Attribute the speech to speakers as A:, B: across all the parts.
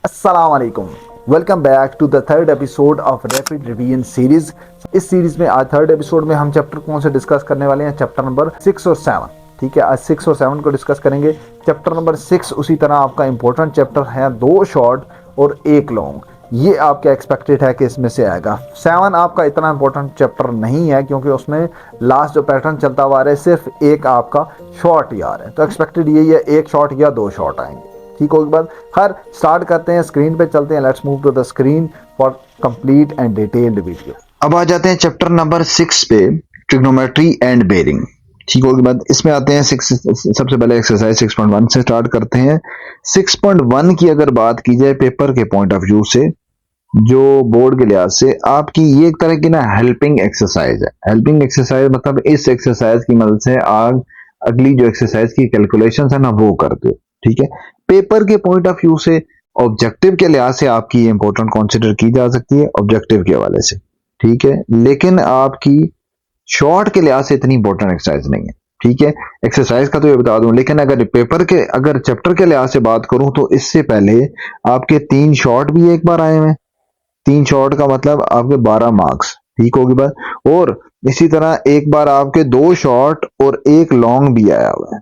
A: अस्सलाम वालेकुम। Welcome back to the third episode of rapid revision series. इस series में आज थर्ड एपिसोड में हम चैप्टर कौन से डिस्कस करने वाले हैं? चैप्टर नंबर 6 और 7। ठीक है, आज 6 और 7 को डिस्कस करेंगे। चैप्टर नंबर 6 उसी तरह आपका इंपॉर्टेंट चैप्टर है, 2 शॉर्ट और 1 लॉन्ग। ये आपका एक्सपेक्टेड है कि इसमें से आएगा। 7 आपका इतना इंपॉर्टेंट चैप्टर नहीं है क्योंकि उसमें लास्ट जो पैटर्न चलता हुआ है सिर्फ एक आपका शॉर्ट ही आ रहा है, तो एक्सपेक्टेड यही है 1 शॉर्ट या 2 शॉर्ट आएंगे। ठीक होगी बात। खैर स्टार्ट करते हैं, स्क्रीन पे चलते हैं। Let's move to the screen for complete and detailed video.
B: अब आ जाते हैं चैप्टर नंबर 6 पे, ट्रिग्नोमेट्री एंड बेरिंग। ठीक होगी बात। इसमें आते हैं सबसे पहले एक्सरसाइज 6.1 से स्टार्ट करते हैं। 6.1 की अगर बात की जाए पेपर के पॉइंट ऑफ व्यू से, जो बोर्ड के लिहाज से आपकी ये एक तरह की ना हेल्पिंग एक्सरसाइज है। हेल्पिंग एक्सरसाइज मतलब इस एक्सरसाइज की मदद से आप अगली जो एक्सरसाइज की कैलकुलेशन है ना वो करते हो। ठीक है, पेपर के पॉइंट ऑफ व्यू से ऑब्जेक्टिव के लिहाज से आपकी इंपॉर्टेंट कंसिडर की जा सकती है ऑब्जेक्टिव के हवाले से। ठीक है, लेकिन आपकी शॉर्ट के लिहाज से इतनी इंपॉर्टेंट एक्सरसाइज नहीं है। ठीक है, एक्सरसाइज का तो ये बता दूं, लेकिन अगर चैप्टर के लिहाज से बात करूं तो इससे पहले आपके 3 शॉर्ट भी एक बार आए हैं। 3 शॉर्ट का मतलब आपके 12 मार्क्स। ठीक होगी बात। और इसी तरह एक बार आपके 2 शॉर्ट और 1 लॉन्ग भी आया हुआ है।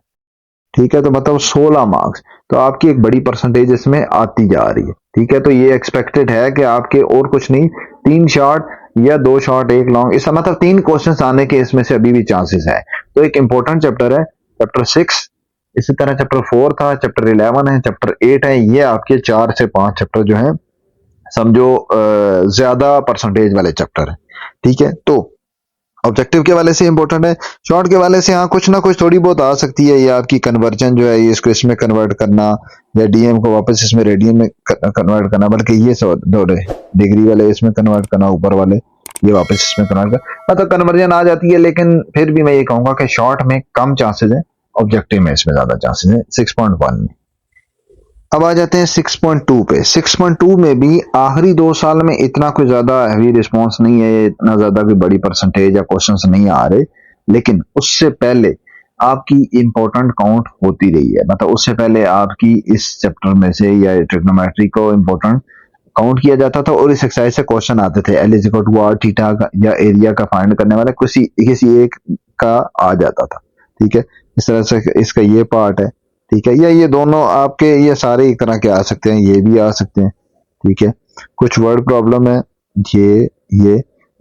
B: ठीक है, तो मतलब 16 मार्क्स। तो आपकी एक बड़ी परसेंटेज इसमें आती जा रही है। ठीक है, तो ये एक्सपेक्टेड है कि आपके और कुछ नहीं, 3 शॉर्ट या 2 शॉर्ट 1 लॉन्ग, इसका मतलब 3 क्वेश्चंस आने के इसमें से अभी भी चांसेस है। तो एक इंपॉर्टेंट चैप्टर है चैप्टर 6। इसी तरह चैप्टर 4 था, चैप्टर 11 है, चैप्टर 8 है। ये आपके 4 से 5 चैप्टर जो है समझो ज्यादा परसेंटेज वाले चैप्टर है। ठीक है, तो ऑब्जेक्टिव के वाले से इंपॉर्टेंट है। शॉर्ट के वाले से हाँ कुछ ना कुछ थोड़ी बहुत आ सकती है। ये आपकी कन्वर्जन जो है, ये इसको इसमें कन्वर्ट करना या डीएम को वापस इसमें रेडियन में कन्वर्ट करना, बल्कि ये थोड़े डिग्री वाले इसमें कन्वर्ट करना, ऊपर वाले ये वापस इसमें कन्वर्ट करना, मतलब कन्वर्जन आ जाती है। लेकिन फिर भी मैं ये कहूंगा कि शॉर्ट में कम चांसेस है, ऑब्जेक्टिव में इसमें ज्यादा चांसेस है 6.1 में। अब आ जाते हैं 6.2 पे। 6.2 में भी आखिरी 2 साल में इतना कोई ज्यादा हैवी रिस्पॉन्स नहीं है, इतना ज्यादा कोई बड़ी परसेंटेज या क्वेश्चंस नहीं आ रहे। लेकिन उससे पहले आपकी इंपॉर्टेंट काउंट होती रही है, मतलब उससे पहले आपकी इस चैप्टर में से या ट्रिग्नोमेट्री को इंपॉर्टेंट काउंट किया जाता था और इस एक्सरसाइज से क्वेश्चन आते थे। L is equal to R theta या एरिया का फाइंड करने वाला किसी एक का आ जाता था। ठीक है, इस तरह से इसका ये पार्ट है। ठीक है, या ये दोनों आपके ये सारे एक तरह के आ सकते हैं, ये भी आ सकते हैं। ठीक है, कुछ वर्ड प्रॉब्लम है, ये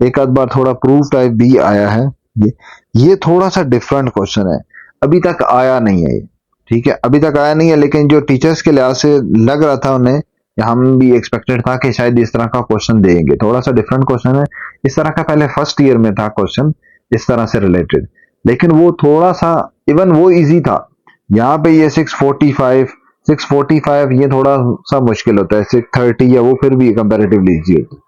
B: एक आध बार थोड़ा प्रूफ टाइप भी आया है। ये थोड़ा सा डिफरेंट क्वेश्चन है, अभी तक आया नहीं है ये। ठीक है, अभी तक आया नहीं है, लेकिन जो टीचर्स के लिहाज से लग रहा था उन्हें, हम भी एक्सपेक्टेड था कि शायद इस तरह का क्वेश्चन देंगे। थोड़ा सा डिफरेंट क्वेश्चन है। इस तरह का पहले फर्स्ट ईयर में था क्वेश्चन इस तरह से रिलेटेड, लेकिन वो थोड़ा सा इवन वो इजी था। यहाँ पे ये 645 ये थोड़ा सा मुश्किल होता है। 630 या वो फिर भी कंपैरेटिवली इजी होता है।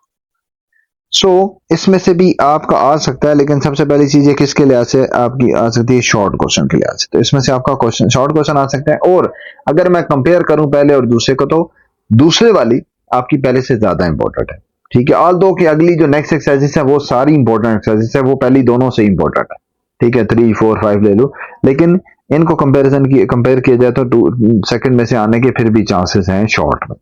B: सो इसमें से भी आपका आ सकता है, लेकिन सबसे पहली चीज है किसके लिहाज से आपकी आ सकती है, शॉर्ट क्वेश्चन के लिहाज से। तो इसमें से आपका क्वेश्चन शॉर्ट क्वेश्चन आ सकता है। और अगर मैं कंपेयर करूं पहले और दूसरे को, तो दूसरे वाली आपकी पहले से ज्यादा इंपॉर्टेंट है। ठीक है, ऑल दो कि अगली जो नेक्स्ट एक्सरसाइजेस है वो सारी इंपॉर्टेंट एक्सरसाइजेस है, वो पहली दोनों से इंपॉर्टेंट है। ठीक है, 3 4 5 ले लो, लेकिन इनको कंपेयर किया जाए तो सेकंड में से आने के फिर भी चांसेस हैं शॉर्ट में।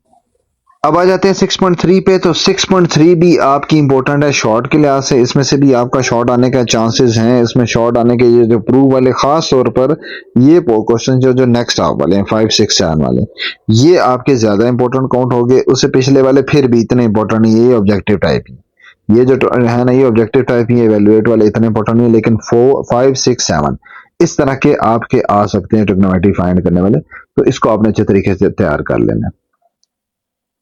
B: अब आ जाते हैं 6.3 पे। तो 6.3 भी आपकी इंपॉर्टेंट है शॉर्ट के लिहाज से। इसमें से भी आपका शॉर्ट आने का चांसेस हैं। इसमें शॉर्ट आने के ये जो प्रूव वाले, खास तौर पर ये क्वेश्चन जो नेक्स्ट हाफ वाले हैं 5 6 7 वाले, ये आपके ज्यादा इंपॉर्टेंट काउंट हो गए। उससे पिछले वाले फिर भी इतने इंपॉर्टेंट नहीं है, ये ऑब्जेक्टिव टाइप ही, ये जो है ना, ये ऑब्जेक्टिव टाइप ही, एवेल्युएट वाले इतने इंपॉर्टेंट नहीं है। लेकिन 4 5 6 7 इस तरह के आपके आ सकते हैं ट्रिग्नोमेट्री फाइंड करने वाले, तो इसको आपने अच्छे तरीके से तैयार कर लेना।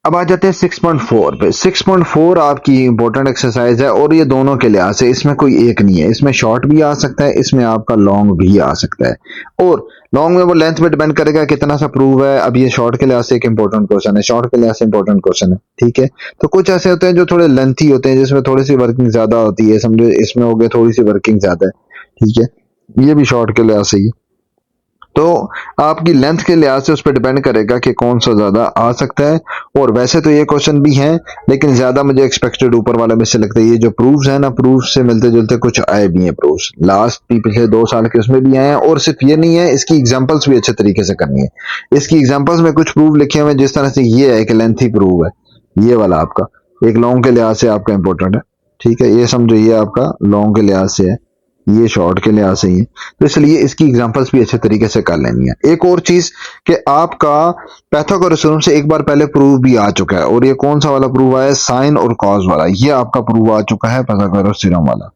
B: अब आ जाते हैं 6.4 पे। 6.4 आपकी इंपॉर्टेंट एक्सरसाइज है और ये दोनों के लिहाज से इसमें कोई एक नहीं है। इसमें शॉर्ट भी आ सकता है, इसमें आपका लॉन्ग भी आ सकता है। और लॉन्ग में वो लेंथ पे डिपेंड करेगा कितना सा प्रूव है। अब ये शॉर्ट के लिहाज से एक इंपॉर्टेंट क्वेश्चन है, शॉर्ट के लिहाज से इंपॉर्टेंट क्वेश्चन है। ठीक है, तो कुछ ऐसे होते हैं जो थोड़े लेंथी होते हैं, जिसमें थोड़ी सी वर्किंग ज्यादा होती है, समझो इसमें हो गया थोड़ी सी वर्किंग ज्यादा है। ठीक है, ये भी शॉर्ट के लिहाज से ही। तो आपकी लेंथ के लिहाज से उस पर डिपेंड करेगा कि कौन सा ज्यादा आ सकता है। और वैसे तो ये क्वेश्चन भी हैं, लेकिन ज्यादा मुझे एक्सपेक्टेड ऊपर वाले में से लगता है। ये जो प्रूफ्स है ना, प्रूफ से मिलते जुलते कुछ आए भी हैं प्रूफ्स, लास्ट भी पिछले 2 साल के उसमें भी आए हैं। और सिर्फ ये नहीं है, इसकी एग्जांपल्स भी अच्छे तरीके से करनी है। इसकी एग्जांपल्स में कुछ प्रूफ लिखे हुए हैं, जिस तरह से ये है कि लेंथी प्रूफ है, ये वाला आपका एक लॉन्ग के लिहाज से आपका इंपॉर्टेंट है। ठीक है, ये समझो, ये आपका लॉन्ग के लिहाज से है, ये शॉर्ट के लिहाज से ही है। तो इसलिए इसकी एग्जांपल्स भी अच्छे तरीके से कर लेनी है। एक और चीज कि आपका पाइथागोरस थ्योरम से एक बार पहले प्रूफ भी आ चुका है। और ये कौन सा वाला प्रूफ आया है? साइन और कॉस वाला। ये आपका प्रूफ आ चुका है पाइथागोरस थ्योरम वाला,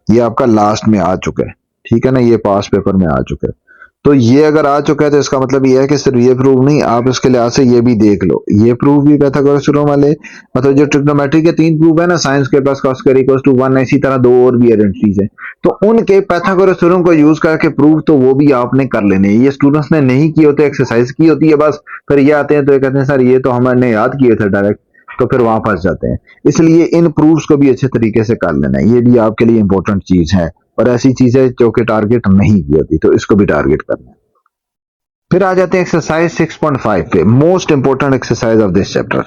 B: ये आपका लास्ट में आ चुका है। ठीक है ना, ये पास पेपर में आ चुका है। तो ये अगर आ चुका है तो इसका मतलब ये है कि सिर्फ ये प्रूफ नहीं, आप इसके लिहाज से ये भी देख लो, ये प्रूफ भी पाइथागोरस थ्योरम वाले, मतलब जो ट्रिग्नोमेट्री के 3 प्रूफ है ना, sine square plus cos square equals to 1, इसी तरह 2 और भी आइडेंटिटीज है, तो उनके पाइथागोरस थ्योरम को यूज करके प्रूफ तो वो भी आपने कर लेने हैं। ये स्टूडेंट्स ने नहीं किए होते, एक्सरसाइज की होती है बस, फिर ये आते हैं तो ये कहते हैं सर ये तो हमने याद किए थे डायरेक्ट, तो फिर वहां फंस जाते हैं। इसलिए इन प्रूफ्स को भी अच्छे तरीके से कर लेना है, ये भी आपके लिए इंपॉर्टेंट चीज है। और ऐसी चीज है जो कि टारगेट नहीं की होती, तो इसको भी टारगेट करना है। फिर आ जाते हैं एक्सरसाइज 6.5 पे, most important exercise of this chapter,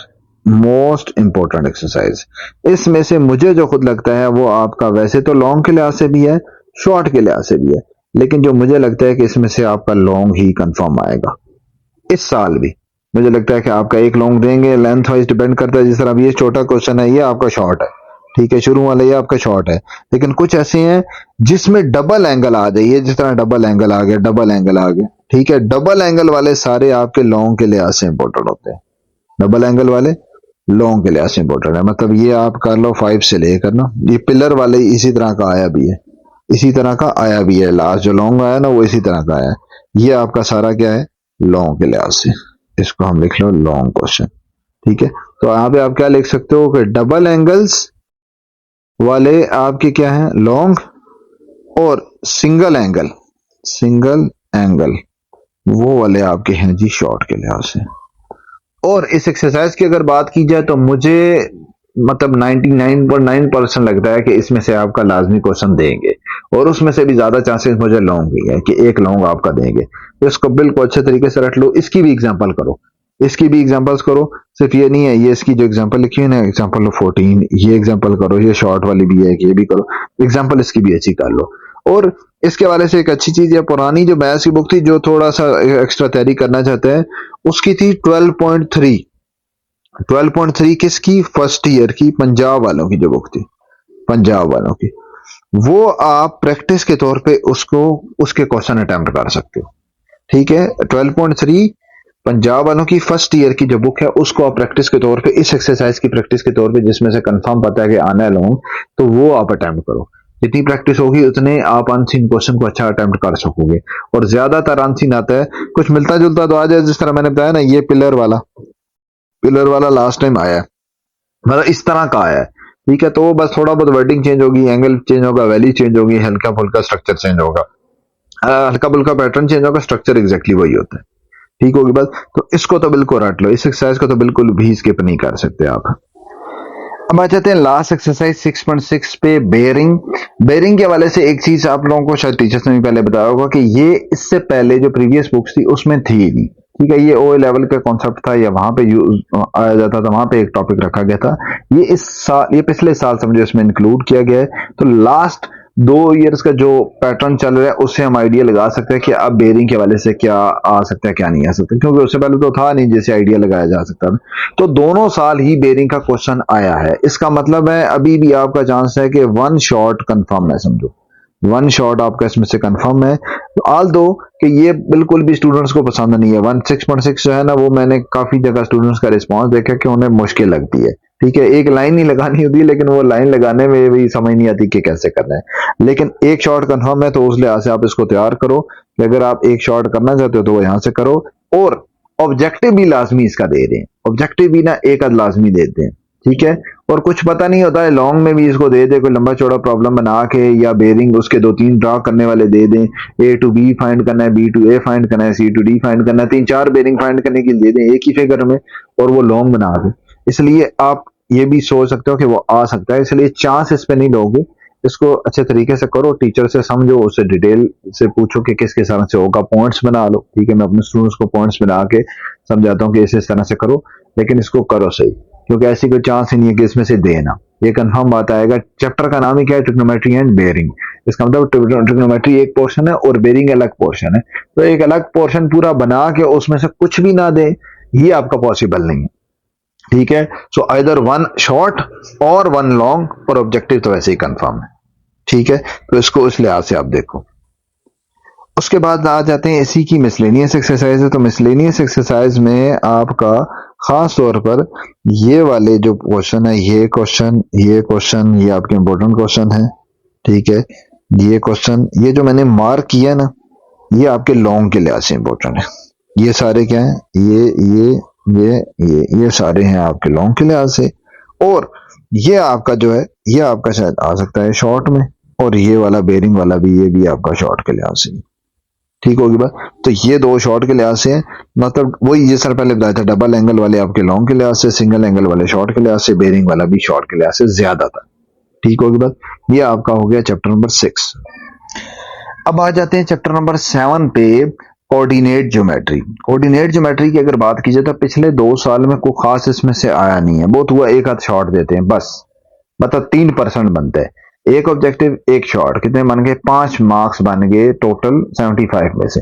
B: most important exercise. इसमें से मुझे जो खुद लगता है वो आपका वैसे तो लॉन्ग के लिहाज से भी है, शॉर्ट के लिहाज से भी है, लेकिन जो मुझे लगता है कि इसमें से आपका लॉन्ग ही कंफर्म आएगा इस साल भी। मुझे लगता है कि आपका एक लॉन्ग देंगे, लेंथ वाइज डिपेंड करता है। जिस तरह ये छोटा क्वेश्चन है, ये आपका शॉर्ट है, ठीक है, शुरू वाला ये आपका शॉर्ट है। लेकिन कुछ ऐसे हैं जिसमें डबल एंगल आ जाइए, जिस तरह डबल एंगल आ गया, डबल एंगल आ गया, ठीक है, डबल एंगल वाले सारे आपके लॉन्ग के लिहाज से इंपॉर्टेंट होते हैं। डबल एंगल वाले लॉन्ग के लिहाज से इंपॉर्टेंट है। मतलब ये आप कर लो 5 से लेकर ना, ये पिलर वाले इसी तरह का आया भी है, इसी तरह का आया भी है। लास्ट जो लॉन्ग आया ना, वो इसी तरह का आया है। ये आपका सारा क्या है? लॉन्ग के लिहाज से। इसको हम लिख लो लॉन्ग क्वेश्चन, ठीक है। तो यहाँ पे आप क्या लिख सकते हो कि डबल एंगल्स वाले आपके क्या है? लॉन्ग, और सिंगल एंगल, सिंगल एंगल वो वाले आपके हैं जी शॉर्ट के लिहाज से। और इस एक्सरसाइज की अगर बात की जाए तो मुझे मतलब 99.9% लगता है कि इसमें से आपका लाजमी क्वेश्चन देंगे, और उसमें से भी ज्यादा चांसेस मुझे लॉन्ग ही है कि एक लॉन्ग आपका देंगे। तो इसको बिल्कुल अच्छे तरीके से रख लो, इसकी भी एग्जांपल करो, इसकी भी एग्जांपल्स करो। सिर्फ ये नहीं है, ये इसकी जो एग्जांपल लिखी है ना, एग्जांपल 14, ये एग्जांपल करो, ये शॉर्ट वाली भी है, ये भी करो, एग्जांपल इसकी भी अच्छी कर लो। और इसके वाले से एक अच्छी चीज है, पुरानी जो मैथ्स की बुक थी, जो थोड़ा सा एक्स्ट्रा तैयारी करना चाहते हैं, उसकी थी 12.3, 12.3 किसकी? फर्स्ट ईयर की, पंजाब वालों की जो बुक थी, पंजाब वालों की, वो आप प्रैक्टिस के तौर पे उसको, उसके क्वेश्चन अटेम्प्ट कर सकते हो, ठीक है। 12.3 पंजाब वालों की फर्स्ट ईयर की जो बुक है, उसको आप प्रैक्टिस के तौर पे, इस एक्सरसाइज की प्रैक्टिस के तौर पे, जिसमें से कंफर्म पता है कि आना है लॉन्ग, तो वो आप अटेम्प्ट करो। जितनी प्रैक्टिस होगी उतने आप अनसीन क्वेश्चन को अच्छा अटेम्प्ट कर सकोगे। और ज्यादातर अनसीन आता है, कुछ मिलता जुलता तो आ जाए, जिस तरह मैंने बताया ना, ये पिलर वाला, पिलर वाला लास्ट टाइम आया है, मतलब इस तरह का आया है, ठीक है। तो वो बस थोड़ा बहुत वर्डिंग चेंज होगी, एंगल चेंज होगा, वैल्यू चेंज होगी, हल्का फुल्का स्ट्रक्चर चेंज होगा, हल्का फुल्का पैटर्न चेंज होगा, स्ट्रक्चर एग्जैक्टली वही होता है, ठीक होगी बात। तो इसको तो बिल्कुल रट लो, इस एक्सरसाइज को तो बिल्कुल भी स्किप नहीं कर सकते आप। अब आ जाते हैं लास्ट एक्सरसाइज 6.6 पे, बेयरिंग। बेयरिंग के हवाले से एक चीज आप लोगों को शायद टीचर्स ने भी पहले बताया होगा कि ये इससे पहले जो प्रीवियस बुक्स थी उसमें थी नहीं, ठीक है। ये ओ लेवल का कॉन्सेप्ट था, या वहां पे यूज आया जाता था, वहां पे एक टॉपिक रखा गया था। ये इस साल, ये पिछले साल समझो इसमें इंक्लूड किया गया है। तो लास्ट 2 इयर्स का जो पैटर्न चल रहा है, उससे हम आइडिया लगा सकते हैं कि अब बेयरिंग के हवाले से क्या आ सकता है, क्या नहीं आ सकता, क्योंकि उससे पहले तो था नहीं जैसे आइडिया लगाया जा सकता था। तो दोनों साल ही बेयरिंग का क्वेश्चन आया है। इसका मतलब है अभी भी आपका चांस है कि 1 शॉट कंफर्म है, समझो 1 शॉट आपका इसमें से कंफर्म है। ऑल दो कि ये बिल्कुल भी स्टूडेंट्स को पसंद नहीं है। 16.6 जो है ना, वो मैंने काफी जगह स्टूडेंट्स का रिस्पांस देखा कि उन्हें मुश्किल लगती है, ठीक है। एक लाइन ही लगानी होती है, लेकिन वो लाइन लगाने में भी समझ नहीं आती कि कैसे करना है। लेकिन एक शॉट कंफर्म है, तो उस लिहाज से आप इसको तैयार करो कि अगर आप एक शॉट करना चाहते हो तो वो यहां से करो। और ऑब्जेक्टिव भी लाजमी इसका दे दें, ऑब्जेक्टिव भी ना एक आध लाजमी देते हैं, ठीक है। और कुछ पता नहीं होता है, लॉन्ग में भी इसको दे दे, कोई लंबा चौड़ा प्रॉब्लम बना के, या बेयरिंग उसके 2-3 ड्रा करने वाले दे दें, ए टू बी फाइंड करना है, बी टू ए फाइंड करना है, सी टू डी फाइंड करना है, 3-4 बेयरिंग फाइंड करने के लिए दे दें एक ही फिगर में, और वो लॉन्ग बना दें। इसलिए आप ये भी सोच सकते हो कि वो आ सकता है, इसलिए चांस इस पे नहीं लोगे। इसको अच्छे तरीके से करो, टीचर से समझो, उससे डिटेल से पूछो कि किस किस तरह से होगा, पॉइंट्स बना लो, ठीक है। मैं अपने स्टूडेंट्स को पॉइंट्स बना के समझाता हूँ कि इस तरह से करो, लेकिन इसको करो सही, क्योंकि ऐसी कोई चांस ही नहीं है कि इसमें से देना, ये कंफर्म बात आएगा। चैप्टर का नाम ही क्या है? Trigonometry and bearing. इसका मतलब ट्रिग्नोमेट्री एक पोर्शन है और बेयरिंग अलग पोर्शन है। तो एक अलग पोर्शन पूरा बना के उसमें से कुछ भी ना दे, ये आपका पॉसिबल नहीं है, ठीक है। सो आइदर वन शॉर्ट और वन लॉन्ग, और ऑब्जेक्टिव तो वैसे ही कंफर्म है, ठीक है। तो इसको इस लिहाज से आप देखो। उसके बाद आ जाते हैं इसी की मिसलेनियस एक्सरसाइज है। तो मिसलेनियस एक्सरसाइज में आपका खास तौर पर ये वाले जो क्वेश्चन है, ये क्वेश्चन, ये आपके इंपॉर्टेंट क्वेश्चन है, ठीक है। ये क्वेश्चन, ये जो मैंने मार्क किया ना, ये आपके लॉन्ग के लिहाज से इंपॉर्टेंट है। ये सारे क्या है? ये सारे हैं आपके लॉन्ग के लिहाज से। और ये आपका जो है, ये आपका शायद आ सकता है शॉर्ट में, और ये वाला बेरिंग वाला भी, ये भी आपका शॉर्ट के लिहाज से, ठीक होगी बात। तो ये दो शॉर्ट के लिहाज से है, मतलब वही ये सर पहले बताया था, डबल एंगल वाले आपके लॉन्ग के लिहाज से, सिंगल एंगल वाले शॉर्ट के लिहाज से, बेरिंग वाला भी शॉर्ट के लिहाज से ज्यादा था, ठीक होगी बात। ये आपका हो गया चैप्टर नंबर 6। अब आ जाते हैं चैप्टर नंबर 7 पे, कोऑर्डिनेट ज्योमेट्री। कोऑर्डिनेट ज्योमेट्री की अगर बात की जाए तो पिछले 2 साल में कोई खास इसमें से आया नहीं है, बहुत हुआ एक आध शॉर्ट देते हैं बस, मतलब 3% बनते हैं, एक ऑब्जेक्टिव एक शॉर्ट, कितने बन गए? 5 मार्क्स बन गए टोटल 75 में से।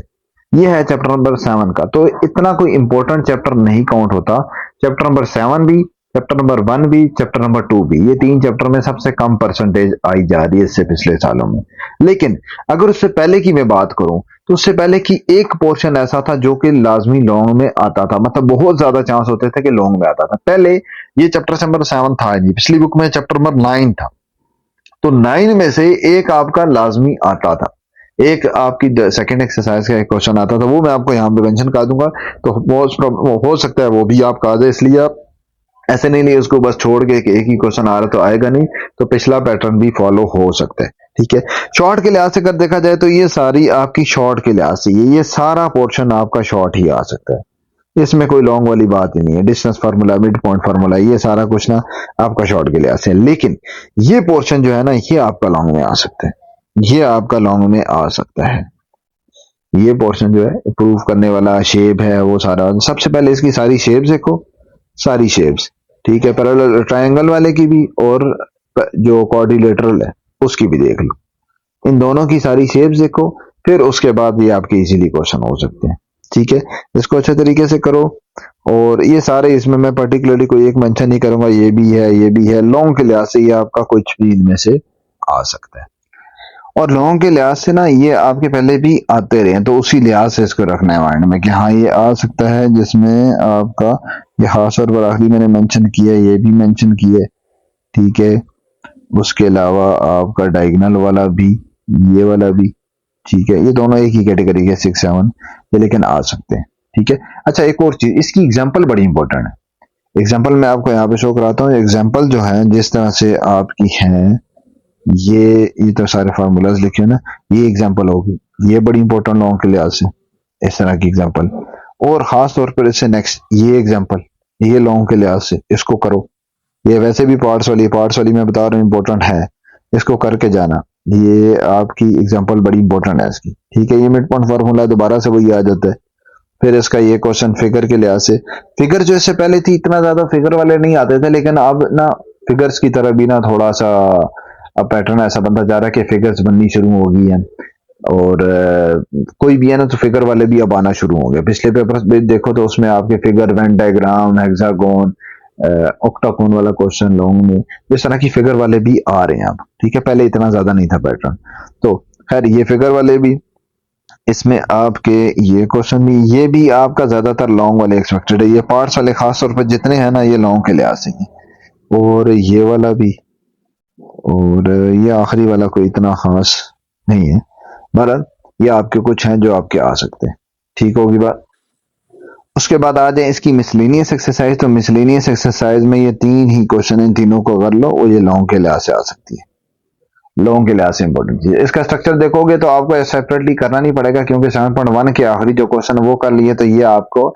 B: ये है चैप्टर नंबर 7 का। तो इतना कोई इंपॉर्टेंट चैप्टर नहीं काउंट होता। चैप्टर नंबर 7 भी, चैप्टर नंबर 1 भी, चैप्टर नंबर 2 भी, ये 3 चैप्टर में सबसे कम परसेंटेज आई जा रही है इससे पिछले सालों में। लेकिन अगर उससे पहले की मैं बात करूं, तो उससे पहले की एक पोर्शन ऐसा था जो कि लाजमी लॉन्ग में आता था, मतलब बहुत ज्यादा चांस होते थे कि लॉन्ग में आता था। पहले ये चैप्टर नंबर 7 था नहीं, पिछली बुक में चैप्टर नंबर 9 था। तो 9 में से एक आपका लाजमी आता था, एक आपकी सेकंड एक्सरसाइज का एक क्वेश्चन आता था, वो मैं आपको यहाँ पे मेंशन कर दूंगा। तो हो सकता है वो भी आपका आ जाए, इसलिए आप ऐसे नहीं उसको बस छोड़ के एक ही क्वेश्चन आ रहा तो आएगा नहीं, तो पिछला पैटर्न भी फॉलो हो सकता है, ठीक है। शॉर्ट के लिहाज से अगर देखा जाए तो ये सारी आपकी शॉर्ट के लिहाज से, ये सारा पोर्शन आपका शॉर्ट ही आ सकता है, इसमें कोई लॉन्ग वाली बात ही नहीं है। Distance formula, mid point formula, ये सारा कुछ ना आपका शॉर्ट के लिहाज से। लेकिन ये पोर्शन जो है ना, ये आपका लॉन्ग में आ सकता है, ये आपका लॉन्ग में आ सकता है। ये पोर्शन जो है प्रूव करने वाला शेप है वो सारा, सबसे पहले इसकी सारी शेप्स देखो, सारी शेप्स, ठीक है। पैरेलल ट्रायंगल वाले की भी और जो क्वाड्रिलेटरल है उसकी भी देख लो, इन दोनों की सारी शेप्स देखो, फिर उसके बाद ये आपके इजीली क्वेश्चन हो सकते हैं, ठीक है। इसको अच्छे तरीके से करो। और ये सारे, इसमें मैं पर्टिकुलरली कोई एक मेंशन नहीं करूंगा, ये भी है, ये भी है, लॉन्ग के लिहाज से ये आपका कुछ भी इनमें से आ सकता है। और लॉन्ग के लिहाज से ना ये आपके पहले भी आते रहे, तो उसी लिहाज से इसको रखना है माइंड में कि हाँ ये आ सकता है, जिसमें आपका ये खास और आखिरी मैंने मेंशन किया, ये भी मेंशन किया, ठीक है। उसके अलावा आपका डायगोनल वाला भी, ये वाला भी, ठीक है। ये दोनों एक ही कैटेगरी के 6 7 ये लेकिन आ सकते हैं, ठीक है। अच्छा एक और चीज, इसकी एग्जांपल बड़ी इंपॉर्टेंट है। एग्जांपल मैं आपको यहाँ पे शो कराता हूँ। एग्जांपल जो है जिस तरह से आपकी है, ये तो सारे फार्मूलाज लिखे ना, ये एग्जांपल होगी, ये बड़ी इंपॉर्टेंट लॉन्ग के लिहाज से, इस तरह की एग्जांपल। और खास तौर पर इससे नेक्स्ट ये एग्जांपल, ये लॉन्ग के लिहाज से इसको करो। ये वैसे भी पार्ट्स वाली मैं बता रहा हूँ इंपॉर्टेंट है, इसको करके जाना। ये आपकी एग्जांपल बड़ी इंपॉर्टेंट है इसकी, ठीक है। ये मिड पॉइंट फार्मूला दोबारा से वही आ जाता है। फिर इसका ये क्वेश्चन फिगर के लिहाज से, फिगर जो इससे पहले थी इतना ज्यादा फिगर वाले नहीं आते थे, लेकिन अब ना फिगर्स की तरह भी ना थोड़ा सा अब पैटर्न ऐसा बनता जा रहा है कि फिगर्स बननी शुरू हो गई हैं। और कोई भी है ना तो फिगर वाले भी अब आना शुरू हो गए। पिछले पेपर्स में देखो तो उसमें आपके figure, Venn diagram, hexagon, octagon वाला क्वेश्चन लॉन्ग में, इस तरह की फिगर वाले भी आ रहे हैं अब, ठीक है। पहले इतना ज्यादा नहीं था पैटर्न। तो खैर ये फिगर वाले भी, इसमें आपके ये क्वेश्चन भी, ये भी आपका ज्यादातर लॉन्ग वाले एक्सपेक्टेड है। ये पार्ट्स वाले खास तौर पर जितने हैं ना, ये लॉन्ग के लिहाज से हैं। और ये वाला भी, और ये आखिरी वाला कोई इतना खास नहीं है। बहरहाल ये आपके कुछ हैं जो आपके आ सकते हैं, ठीक होगी बात। उसके बाद आ जाए इसकी मिसलेनियस एक्सरसाइज। तो मिसलेनियस एक्सरसाइज में ये 3 ही क्वेश्चन, इन तीनों को कर लो और ये लॉन्ग के लिहाज से आ सकती है, लॉन्ग के लिहाज से इंपॉर्टेंट चीज। इसका स्ट्रक्चर देखोगे तो आपको सेपरेटली करना नहीं पड़ेगा, क्योंकि 7.1 के आखिरी जो क्वेश्चन वो कर लिए, तो ये आपको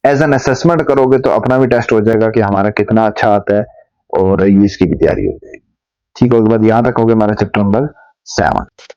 B: एज एन असेसमेंट करोगे तो अपना भी टेस्ट हो जाएगा कि हमारा कितना अच्छा आता है, और ये इसकी भी तैयारी हो जाएगी। ठीक है, उसके बाद यहाँ तक हो गया हमारा चैप्टर नंबर 7।